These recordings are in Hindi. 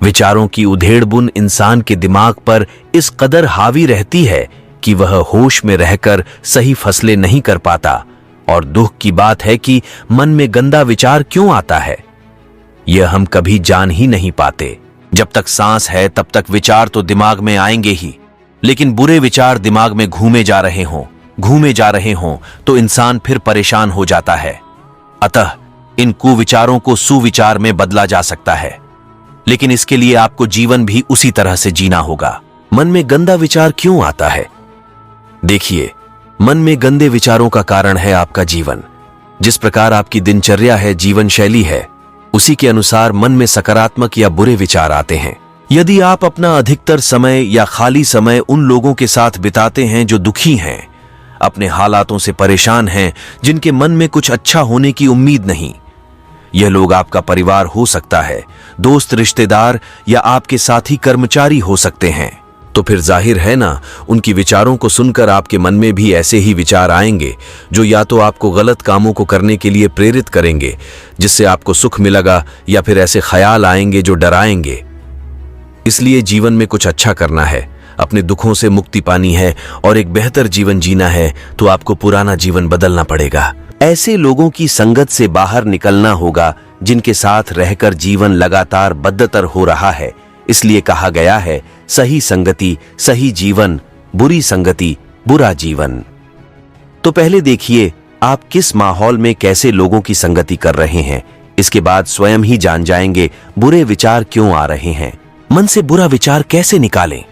विचारों की उधेड़बुन इंसान के दिमाग पर इस कदर हावी रहती है कि वह होश में रहकर सही फैसले नहीं कर पाता। और दुख की बात है कि मन में गंदा विचार क्यों आता है, यह हम कभी जान ही नहीं पाते। जब तक सांस है तब तक विचार तो दिमाग में आएंगे ही, लेकिन बुरे विचार दिमाग में घूमे जा रहे हों तो इंसान फिर परेशान हो जाता है। अतः इन कुविचारों को सुविचार में बदला जा सकता है, लेकिन इसके लिए आपको जीवन भी उसी तरह से जीना होगा। मन में गंदा विचार क्यों आता है? देखिए, मन में गंदे विचारों का कारण है आपका जीवन। जिस प्रकार आपकी दिनचर्या है, जीवन शैली है, उसी के अनुसार मन में सकारात्मक या बुरे विचार आते हैं। यदि आप अपना अधिकतर समय या खाली समय उन लोगों के साथ बिताते हैं जो दुखी हैं, अपने हालातों से परेशान हैं, जिनके मन में कुछ अच्छा होने की उम्मीद नहीं, यह लोग आपका परिवार हो सकता है, दोस्त, रिश्तेदार या आपके साथी कर्मचारी हो सकते हैं, तो फिर जाहिर है ना, उनकी विचारों को सुनकर आपके मन में भी ऐसे ही विचार आएंगे जो या तो आपको गलत कामों को करने के लिए प्रेरित करेंगे जिससे आपको सुख मिलेगा, या फिर ऐसे ख्याल आएंगे जो डराएंगे। इसलिए जीवन में कुछ अच्छा करना है, अपने दुखों से मुक्ति पानी है और एक बेहतर जीवन जीना है, तो आपको पुराना जीवन बदलना पड़ेगा। ऐसे लोगों की संगत से बाहर निकलना होगा जिनके साथ रहकर जीवन लगातार बदतर हो रहा है। इसलिए कहा गया है, सही संगति सही जीवन, बुरी संगति बुरा जीवन। तो पहले देखिए आप किस माहौल में कैसे लोगों की संगति कर रहे हैं, इसके बाद स्वयं ही जान जाएंगे बुरे विचार क्यों आ रहे हैं। मन से बुरा विचार कैसे निकालें?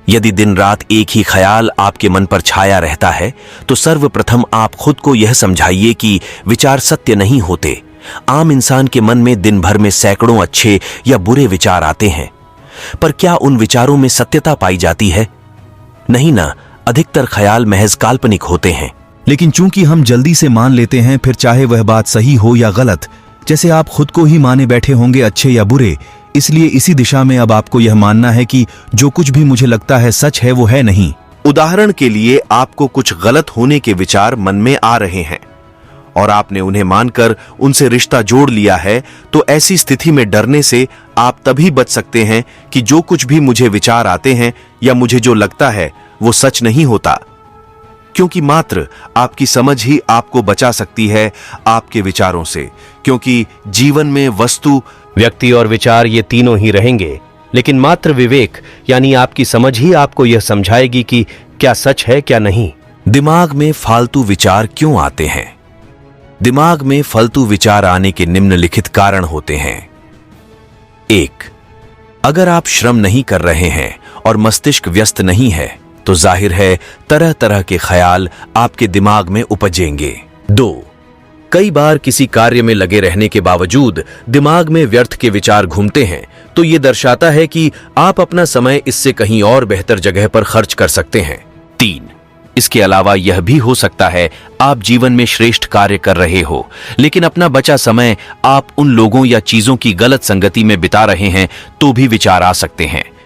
यदि दिन रात एक ही ख्याल आपके मन पर छाया रहता है, तो सर्वप्रथम आप खुद को यह समझाइए कि विचार सत्य नहीं होते। आम इंसान के मन में दिन भर में सैकड़ों अच्छे या बुरे विचार आते हैं, पर क्या उन विचारों में सत्यता पाई जाती है? नहीं ना, अधिकतर ख्याल महज काल्पनिक होते हैं। लेकिन चूंकि हम जल्दी से मान लेते हैं, फिर चाहे वह बात सही हो या गलत, जैसे आप खुद को ही माने बैठे होंगे अच्छे या बुरे, इसलिए इसी दिशा में अब आपको यह मानना है कि जो कुछ भी मुझे लगता है सच है वो है नहीं। उदाहरण के लिए, आपको कुछ गलत होने के विचार मन में आ रहे हैं और आपने उन्हें मानकर उनसे रिश्ता जोड़ लिया है, तो ऐसी स्थिति में डरने से आप तभी बच सकते हैं कि जो कुछ भी मुझे विचार आते हैं या मुझे जो लगता है वो सच नहीं होता, क्योंकि मात्र आपकी समझ ही आपको बचा सकती है आपके विचारों से। क्योंकि जीवन में वस्तु, व्यक्ति और विचार ये तीनों ही रहेंगे, लेकिन मात्र विवेक यानी आपकी समझ ही आपको यह समझाएगी कि क्या सच है क्या नहीं। दिमाग में फालतू विचार क्यों आते हैं? दिमाग में फालतू विचार आने के निम्नलिखित कारण होते हैं। 1. अगर आप श्रम नहीं कर रहे हैं और मस्तिष्क व्यस्त नहीं है, तो जाहिर है तरह तरह के ख्याल आपके दिमाग में उपजेंगे। 2. कई बार किसी कार्य में लगे रहने के बावजूद दिमाग में व्यर्थ के विचार घूमते हैं, तो ये दर्शाता है कि आप अपना समय इससे कहीं और बेहतर जगह पर खर्च कर सकते हैं। 3. इसके अलावा यह भी हो सकता है आप जीवन में श्रेष्ठ कार्य कर रहे हो, लेकिन अपना बचा समय आप उन लोगों या चीजों की गलत संगति में बिता रहे हैं, तो भी विचार आ सकते हैं।